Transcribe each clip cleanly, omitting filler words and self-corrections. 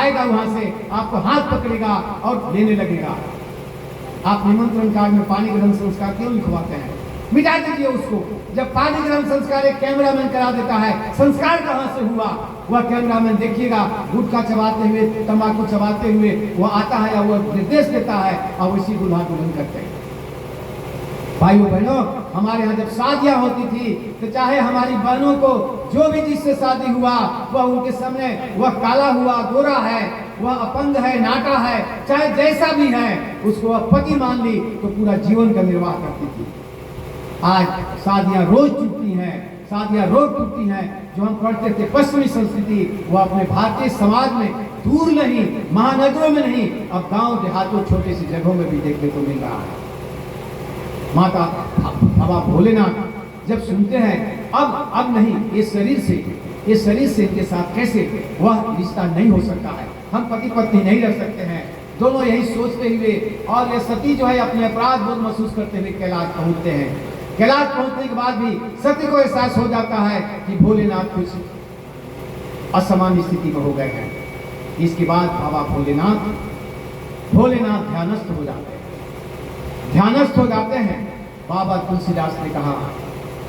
आएगा वहां से आपको हाथ पकड़ेगा और लेने लगेगा। आप निमंत्रण कार्ड में पानी ग्रहण संस्कार क्यों लिखवाते हैं? मिटा दीजिए उसको। जब पानी ग्रहण संस्कार एक कैमरामैन करा देता है, संस्कार कहां से हुआ? वह कैमरामैन देखिएगा गुटखा चबाते हुए, तंबाकू चबाते हुए वो आता है या वो निर्देश देता है और उसी दुल्हा दुल्हन करते हैं। भाइयों बहनों, हमारे यहाँ जब शादियां होती थी तो चाहे हमारी बहनों को जो भी जिससे शादी हुआ वह उनके सामने वह काला हुआ, गोरा है, वह अपंग है, नाटा है, चाहे जैसा भी है, उसको वह पति मान ली तो पूरा जीवन का निर्वाह करती थी। आज शादियां रोज टूटती हैं, शादियां रोज टूटती हैं। जो हम पढ़ते थे पश्चिमी संस्कृति, वो अपने भारतीय समाज में दूर नहीं, महानगरों में नहीं, अब गांव देहातों छोटे सी जगहों में भी देखने को मिल रहा है। माता बाबा भोलेनाथ जब सुनते हैं अब नहीं, ये शरीर से इनके साथ कैसे वह रिश्ता नहीं हो सकता है, हम पति पत्नी नहीं रह सकते हैं। दोनों यही सोचते हुए और ये सती जो है अपने अपराध बोध महसूस करते हुए कैलाश पहुंचते हैं। कैलाश पहुंचने के बाद भी सती को एहसास हो जाता है कि भोलेनाथ कुछ असामान्य स्थिति में हो गए हैं। इसके बाद बाबा भोलेनाथ ध्यानस्थ हो जाते हैं। बाबा तुलसीदास ने कहा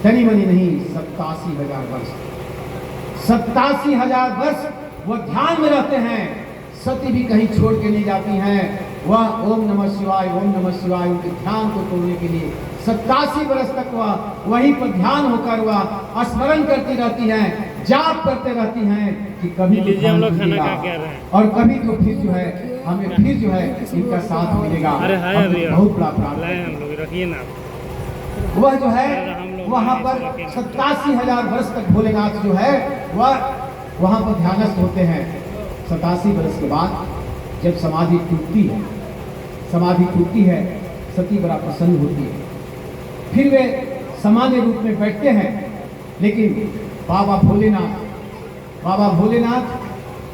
तनी मनी नहीं 87,000 वर्ष, 87,000 वर्ष वह ध्यान में रहते हैं। सती भी कहीं छोड़ के नहीं जाती हैं। वह ओम नमः शिवाय उनके ध्यान को तोड़ने के लिए 87 वर्ष तक वह वहीं पर ध्यान होकर वह स्मरण करती रहती हैं, जाप करते रहती हैं कि कभी हम लोग खाना खा के आ रहे हैं और कभी तो फिर जो है हमें फिर जो है इनका साथ मिलेगा। बहुत बड़ा प्रार्थना रखिए ना। वह जो है वहां पर 87,000 वर्ष तक भोलेनाथ जो है वह वहां पर ध्यानस्थ होते हैं। 87 वर्ष के बाद जब समाधि टूटती है, सती बड़ा प्रसन्न होती है। फिर वे सामान्य रूप में बैठते हैं, लेकिन बाबा भोलेनाथ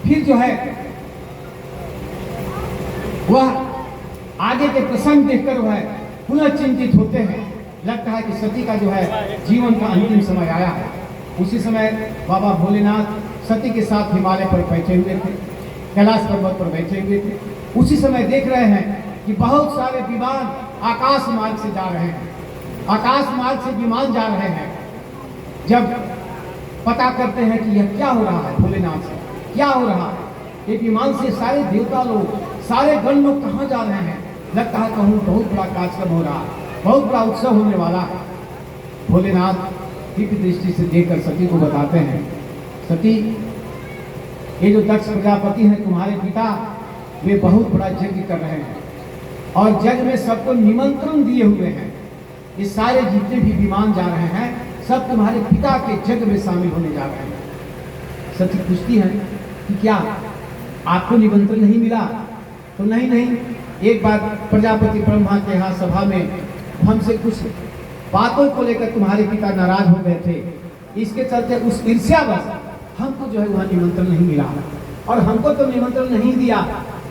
फिर जो है वह आगे के प्रसंग देखकर वह पुनः चिंतित होते हैं। लगता है कि सती का जो है जीवन का अंतिम समय आया है। उसी समय बाबा भोलेनाथ सती के साथ हिमालय पर बैठे हुए थे, कैलाश पर्वत पर बैठे हुए थे। उसी समय देख रहे हैं कि बहुत सारे विमान आकाश मार्ग से जा रहे हैं, आकाश मार्ग से विमान जा रहे हैं। जब पता करते हैं कि यह क्या हो रहा है, भोलेनाथ से क्या हो रहा है, ये विमान से सारे देवता लोग, सारे गण लोग कहाँ जा रहे हैं? लगता है कहूँ बहुत बड़ा कार्यक्रम हो रहा है, बहुत बड़ा उत्सव होने वाला है। भोलेनाथ दिव्य दृष्टि से देखकर सती को बताते हैं, सती ये जो दक्ष प्रजापति हैं तुम्हारे पिता, वे बहुत बड़ा यज्ञ कर रहे हैं और यज्ञ में सबको निमंत्रण दिए हुए हैं। ये सारे जितने भी विमान जा रहे हैं सब तुम्हारे पिता के यज्ञ में शामिल होने जा रहे हैं। सती पूछती है कि क्या आपको निमंत्रण नहीं मिला? तो नहीं, एक बार प्रजापति ब्रह्मा के यहाँ सभा में हमसे कुछ बातों को लेकर तुम्हारे पिता नाराज हो गए थे, इसके चलते उस ईर्ष्यावश हमको जो है वहाँ निमंत्रण नहीं मिला। और हमको तो निमंत्रण नहीं दिया,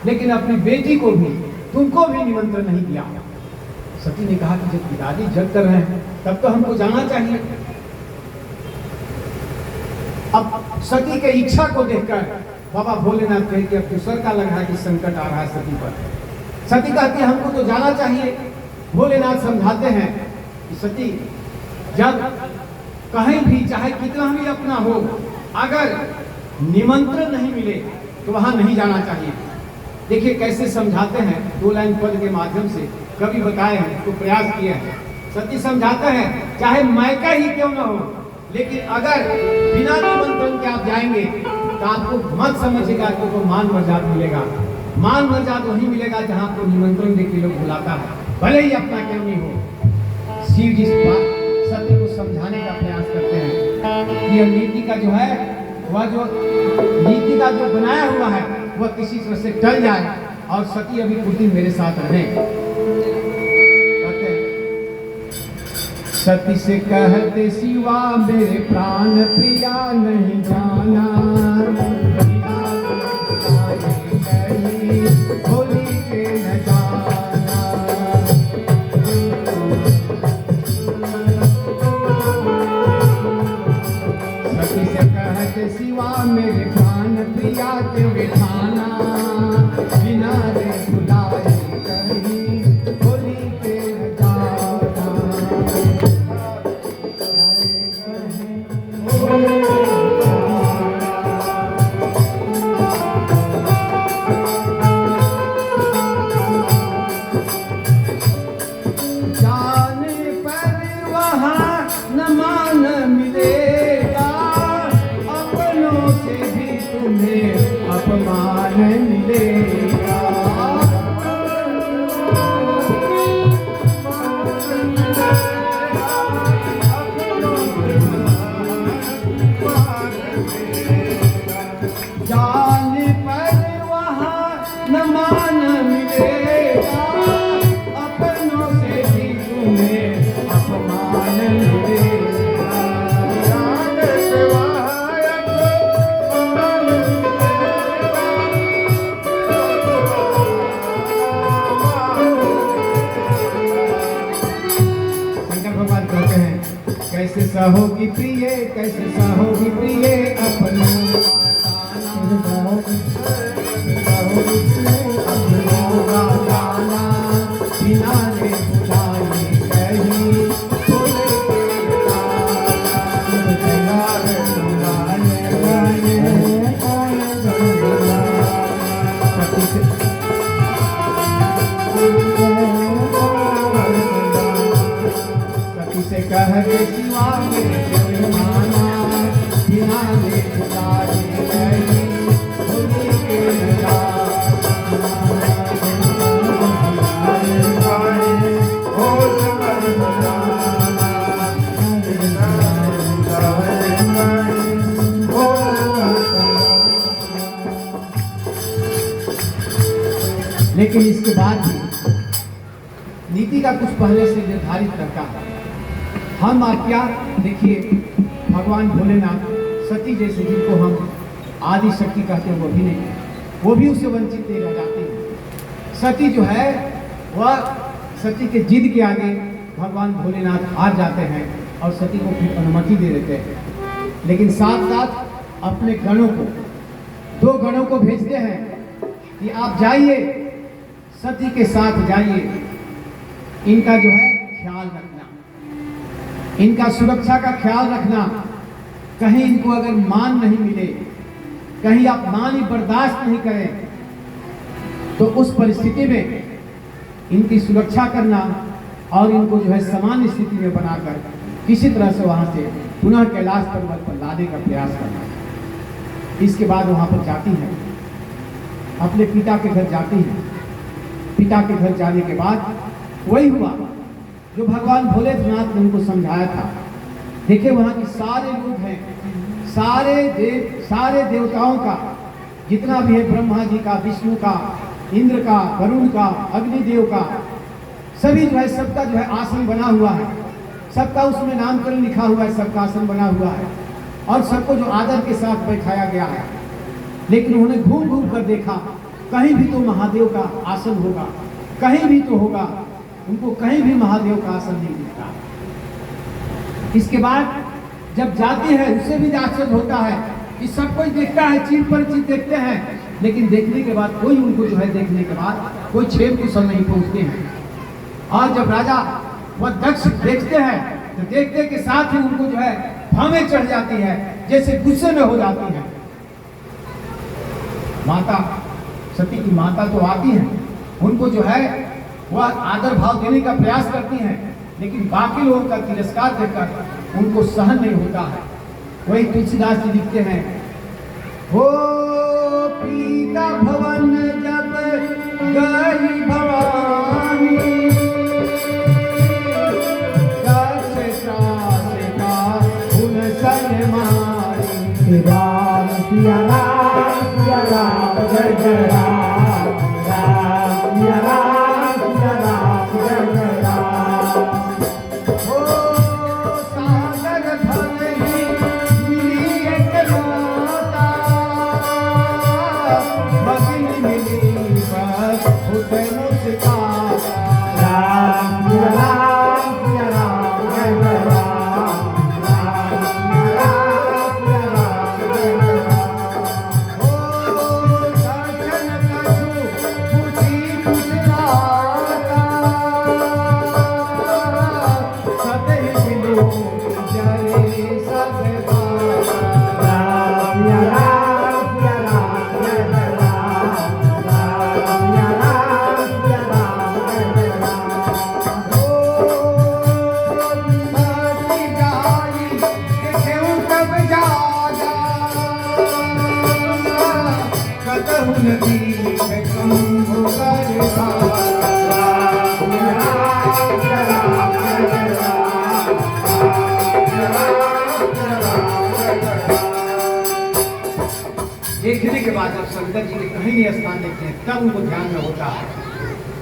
लेकिन अपनी बेटी को भी, तुमको भी निमंत्रण नहीं दिया। सती ने कहा कि जब पिताजी जग कर रहे हैं तब तो हमको जाना चाहिए। अब सती के इच्छा को देखकर बाबा भोलेनाथ कहे कि अब दूसर का लग रहा है कि संकट आ रहा है सती पर। सती कहती है हमको तो जाना चाहिए। भोलेनाथ समझाते हैं कि सती जब कहीं भी चाहे कितना भी अपना हो, अगर निमंत्रण नहीं मिले तो वहां नहीं जाना चाहिए। देखिए कैसे समझाते हैं, 2 लाइन पद के माध्यम से कभी बताए हैं, तो प्रयास किए हैं। सती समझाते हैं चाहे मायका ही क्यों ना हो, लेकिन अगर बिना निमंत्रण के आप जाएंगे तो आपको मत समझिएगा कि आपको मान मर्यादा मिलेगा। मान मर्यादा वही मिलेगा जहां आपको निमंत्रण देके लोग बुलाता है, भले ही अपना क्यों नहीं हो। शिव जी सती को समझाने का प्रयास करते हैं कि यह नीति का जो है वह जो नीति का जो बनाया हुआ है वह किसी तरह से टल जाए और सती अभी कुछ दिन मेरे साथ रहे। सती से कहते शिवा मेरे प्राण प्रिया नहीं जाना, होली के न जाना। सती से कहते शिवा मेरे प्राण प्रिया के बिठाना। अपमान मिलेगा। जाने पर वहाँ न मान मिलेगा, अपनों से भी तुम्हें अपमान मिलेगा। जाने पर वहाँ अपमान शंकर भगवान कहते हैं, कैसे सहोगी प्रिय, कैसे सहोगी प्रिय अपनों बिना ने बुझाई कहीं सती से कह के सिवा मेरे जमाना बिना ने बुझाई कहीं होली के लेकिन इसके बाद भी नीति का कुछ पहले से निर्धारित करता है। हम आप क्या देखिए, भगवान भोलेनाथ सती जैसे जिनको हम आदि शक्ति कहते हैं वो भी नहीं, वो भी उससे वंचित नहीं रह जाते हैं। सती जो है वह सती के जिद के आगे भगवान भोलेनाथ हार जाते हैं और सती को फिर अनुमति दे देते हैं। लेकिन साथ साथ अपने गणों को, 2 गणों को भेजते हैं कि आप जाइए, सती के साथ जाइए, इनका जो है ख्याल रखना, इनका सुरक्षा का ख्याल रखना। कहीं इनको अगर मान नहीं मिले, कहीं आप मान ही बर्दाश्त नहीं करें, तो उस परिस्थिति में इनकी सुरक्षा करना और इनको जो है सामान्य स्थिति में बनाकर किसी तरह से वहां से पुनः कैलाश पर्वत पर लाने का प्रयास करना। इसके बाद वहां पर जाती है, अपने पिता के घर जाती है। पिता के घर जाने के बाद वही हुआ जो भगवान भोलेनाथ ने उनको समझाया था। देखिए वहां के सारे लोग हैं, सारे देवताओं का जितना भी है, ब्रह्मा जी का, विष्णु का, इंद्र का, वरुण का, अग्निदेव का, सभी जो है सबका जो है आसन बना हुआ है, सबका उसमें नामकरण लिखा हुआ है, सबका आसन बना हुआ है और सबको जो आदर के साथ बैठाया गया है। लेकिन उन्होंने घूम घूम कर देखा, कहीं भी तो महादेव का आसन होगा, कहीं भी तो होगा, उनको कहीं भी महादेव का आसन नहीं दिखता। इसके बाद जब जाती है उससे भी आश्चर्य होता है कि सब कोई देखता है, चीज पर चीज देखते हैं, लेकिन देखने के बाद कोई उनको जो है देखने के बाद कोई छेद कुशल नहीं पहुंचते हैं। और जब राजा वह दक्ष देखते हैं तो देखते के साथ ही उनको जो है भावे चढ़ जाती है, जैसे गुस्से में हो जाती है। माता सती की माता तो आती है, उनको जो है वह आदर भाव देने का प्रयास करती हैं, लेकिन बाकी लोगों का तिरस्कार देखकर उनको सहन नहीं होता है। वही तुलसीदास जी लिखते हैं, हो पीता भवन जब गई भवानी, राम सिया राम सिया राम जय जय राम, राम सिया राम सिया राम जय जय राम। ओ सागर भर ही मिली एक माता, भगिन मिली पर उठे मुस्काता, राम सिया राम सिया राम जय जय राम। दर्शन जगदीश शंभु करता देखने के बाद जब शंकर जी के कहीं नहीं स्थान देखते हैं तब उनको ध्यान में होता है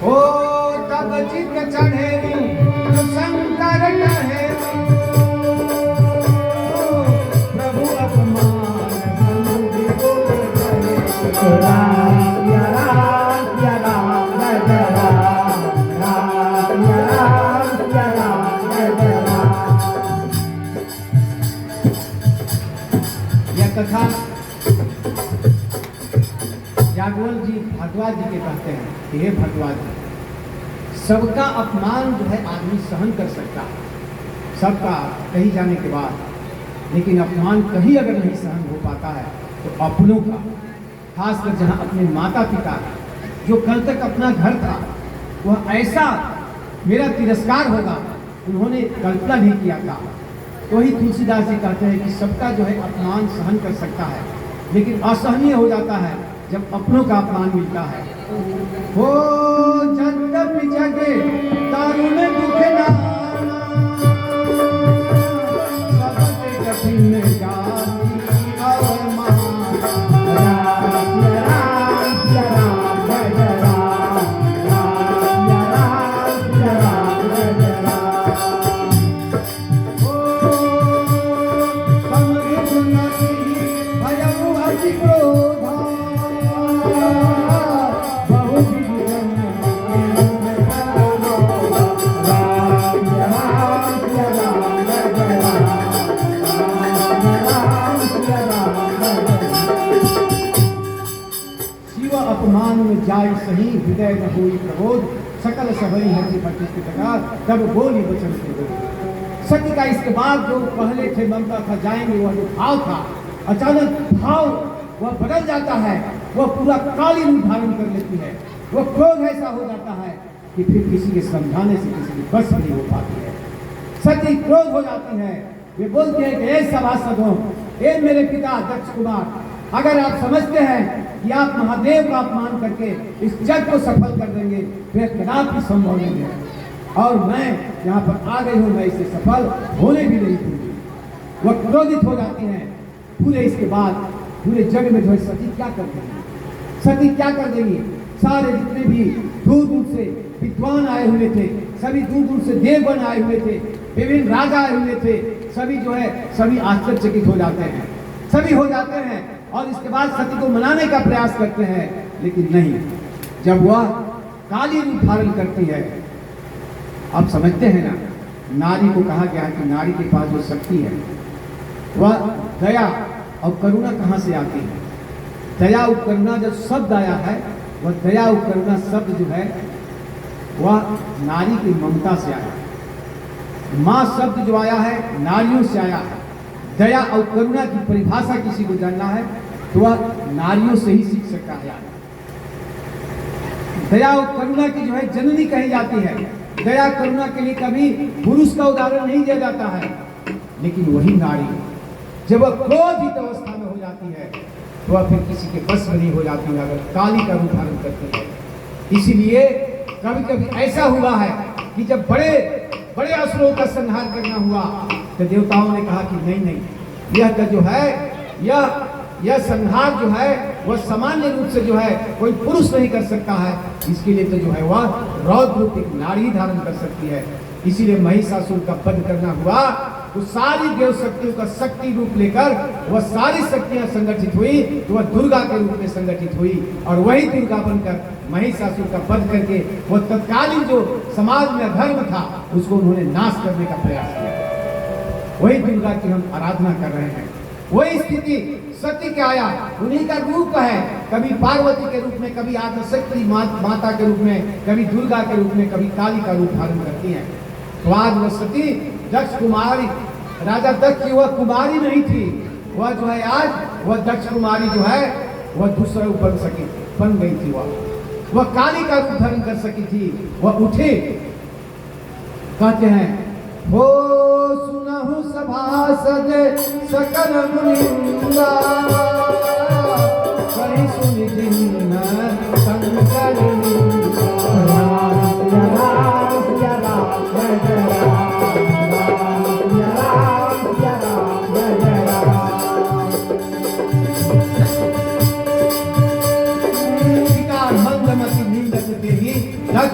ओ तब चित चढ़े शंकर कहे प्रभु अपमान राम या राम या राम जय राम राम या राम या राम जय राम। यह कथा जागवल जी भारद्वाज जी के कहते हैं कि हे भारद्वाज जी, सबका अपमान जो है आदमी सहन कर सकता है, सबका कहीं जाने के बाद, लेकिन अपमान कहीं अगर नहीं सहन हो पाता है तो अपनों का, खासकर जहाँ अपने माता पिता जो कल तक अपना घर था वह ऐसा मेरा तिरस्कार होगा उन्होंने कल्पना नहीं किया था। तो वही तुलसीदास जी कहते हैं कि सबका जो है अपमान सहन कर सकता है, लेकिन असहनीय हो जाता है जब अपनों का अपमान मिलता है। हो जगत जगे दारुण दुख नाना, सबके कठिन जाति अवमान। राम या राम या राम जय राम, राम या राम या राम जय राम। हो समृद्ध नदी भयउ अति क्रोधा, अपमान में जाय सही हृदय न होई प्रबोध, सकल सबरी हरि भक्ति की टका तब बोली वचन के बोल। सत्य का इसके बाद जो पहले थे बनता था जाएंगे वह जो भाव था, अचानक भाव वह बदल जाता है, वह पूरा काली रूप धारण कर लेती है। वह क्रोध ऐसा हो जाता है कि फिर किसी के समझाने से किसी की बस नहीं हो पाती है। सती क्रोध हो जाती है, वे बोलते हैं कि ए सभासदों, ए मेरे पिता दक्ष कुमार, अगर आप समझते हैं कि आप महादेव का अपमान करके इस जग को सफल कर देंगे फिर कदापि संभव नहीं है, और मैं यहाँ पर आ गई हूँ, मैं इससे सफल होने भी नहीं दूंगी। वह क्रोधित हो जाती हैं। पूरे इसके बाद पूरे जग में जो है सती क्या कर देंगी, सती क्या कर देंगी। सारे जितने भी दूर दूर से विद्वान आए हुए थे, सभी दूर दूर से देवगण आए हुए थे, विभिन्न राजा आए हुए थे, सभी जो है सभी आश्चर्यचकित हो जाते हैं, सभी हो जाते हैं और इसके बाद सती को मनाने का प्रयास करते हैं, लेकिन नहीं। जब वह काली रूप धारण करती है, आप समझते हैं ना, नारी को कहा गया है कि नारी के पास जो शक्ति है वह दया और करुणा कहाँ से आती है। दया और करुणा जब शब्द आया है, वह दया और करुणा शब्द जो है वह नारी की ममता से आया है। माँ शब्द जो आया है नारियों से आया है। दया और करुणा की परिभाषा किसी को जानना है तो वह नारियों से ही सीख सकता है। दया और करुणा की जो है जननी कही जाती है। दया करुणा के लिए कभी पुरुष का उदाहरण नहीं दिया जाता है, लेकिन वही नारी जब वह क्रोधित अवस्था में हो जाती है तो वह फिर किसी के बस में नहीं हो जाती है, अगर काली का रूप धारण करती है। इसीलिए कभी कभी ऐसा हुआ है कि जब बड़े बड़े असुरों का संहार करना हुआ तो देवताओं ने कहा कि नहीं, यह तो जो है यह संहार जो है वह सामान्य रूप से जो है कोई पुरुष नहीं कर सकता है, इसके लिए तो जो है वह रौद्र रूप एक नारी धारण कर सकती है। इसीलिए महिषासुर का वध करना हुआ तो सारी देव शक्तियों का शक्ति रूप लेकर वह सारी शक्तियां संगठित हुई, तो वह दुर्गा के रूप में संगठित हुई और वही दुर्गा बनकर महिषासुर का वध करके वह तत्कालीन जो समाज में धर्म था उसको उन्होंने नाश करने का प्रयास किया। वही दुर्गा की हम आराधना कर रहे हैं। वही स्थिति सती के आया, उन्हीं का रूप है, कभी पार्वती के रूप में, कभी आदिशक्ति माता के रूप में, कभी दुर्गा के रूप में, कभी काली का रूप धारण करती है। तो आज वह सती दक्ष कुमारी, राजा दक्ष की वह कुमारी नहीं थी, वह जो है आज वह दक्ष कुमारी जो है वह दूसरा रूप बन गई थी। वह काली का रूप धारण कर सकी थी। वह उठे, कहते हैं हो सुनहु सभासद सकल मुनिंदा, कहीं सुनि दिन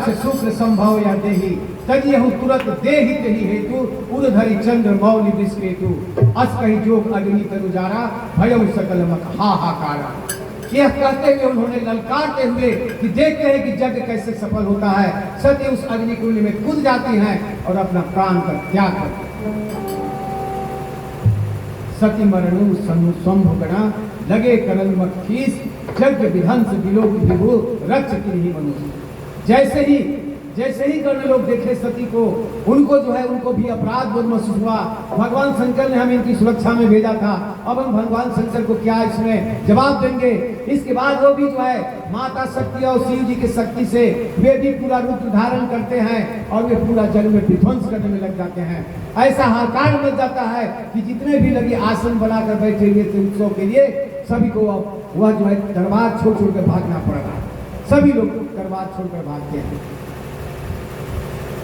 रक्ष शुक्र संभव या देही तजियहु तुरंत देहित ही हेतु उर्धरि चंद्र मौलि विस्केतु अस कही जोग अग्नि तरुजारा भयउ सकल मक हाहाकारा। यह कहते हुए उन्होंने ललकारते हुए कि देखते हैं कि यज्ञ कैसे सफल होता है, सती उस अग्निकुंड में कूद जाती हैं और अपना प्राण का त्याग करती हैं। सती मरणु सनु स्वंभुगणा लगे करन मखीस यज्ञ विध्वंस विलोक विभु रक्ष किन्हीं मनुष्य। जैसे ही कर्ण लोग देखे सती को, उनको जो है उनको भी अपराध बोध महसूस हुआ। भगवान शंकर ने हमें इनकी सुरक्षा में भेजा था, अब हम भगवान शंकर को क्या इसमें जवाब देंगे। इसके बाद वो भी जो है माता शक्ति और शिव जी की शक्ति से वे भी पूरा रूप धारण करते हैं और वे पूरा जग में विध्वंस करने में लग जाते हैं। ऐसा हाहाकार मच जाता है कि जितने भी लगे आसन बनाकर बैठे हुए थे उत्सव के लिए, सभी को वह जो है दरबार छोड़ छोड़ कर भागना पड़ रहा है। सभी लोग दरबार छोड़कर भागते हैं।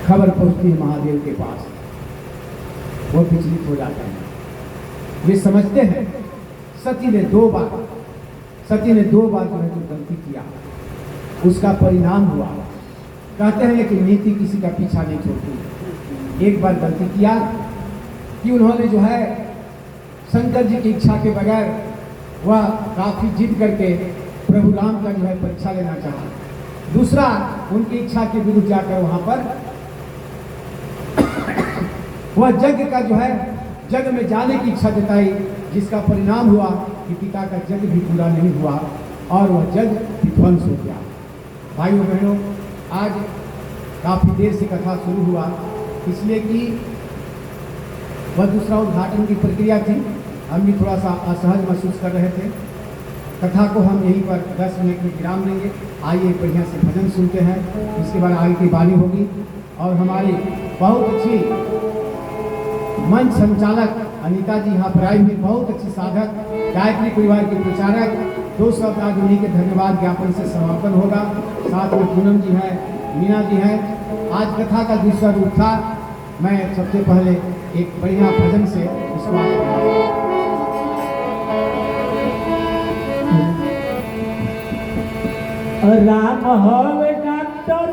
खबर पहुंचती है महादेव के पास, वो विचलित हो जाते हैं। वे समझते हैं सती ने दो बार जो है जो गलती किया उसका परिणाम हुआ। कहते हैं कि नीति किसी का पीछा नहीं छोड़ती। एक बार गलती किया कि उन्होंने जो है शंकर जी की इच्छा के बगैर वह काफी जिद करके प्रभु राम का जो है परीक्षा लेना चाहा। दूसरा, उनकी इच्छा के विरुद्ध जाकर वहां पर वह यज्ञ का जो है जग में जाने की इच्छा जताई, जिसका परिणाम हुआ कि पिता का यज्ञ भी पूरा नहीं हुआ और वह यज्ञ विध्वंस हो गया। भाइयों बहनों, आज काफी देर से कथा शुरू हुआ, इसलिए कि वह दूसरा उद्घाटन की प्रक्रिया थी। हम भी थोड़ा सा असहज महसूस कर रहे थे। कथा को हम यहीं पर 10 मिनट में विराम देंगे। आइए बढ़िया से भजन सुनते हैं, इसके बाद आगे की वाणी होगी और हमारी बहुत अच्छी मंच संचालक अनीता जी यहाँ पर आई हुई, बहुत अच्छी साधक, गायत्री परिवार के प्रचारक। 2 शब्द आज उन्हीं के धन्यवाद ज्ञापन से समापन होगा। साथ में पूनम जी हैं, मीना जी हैं। आज कथा का दूसरा रूप था। मैं सबसे पहले एक बढ़िया भजन से इसको राम हवे डॉक्टर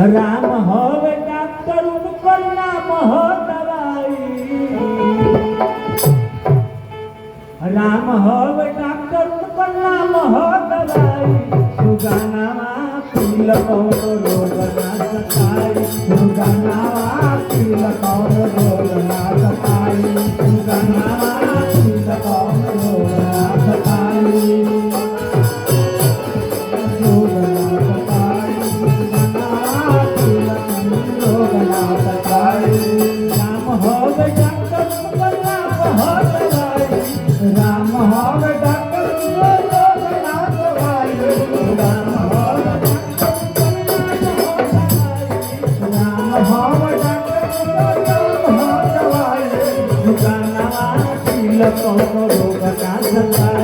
राम हवे डॉक्टर उनकर नाम हो दवाई। राम हवे डॉक्टर उनकर नाम हो दवाई। सुगानावा पील कौनो रोग ना सताई। सुगानावा पील कौनो रोग ना सताई। सुगानावा पील कौनो रोग ना सताई। कौनो रोग ना सताई।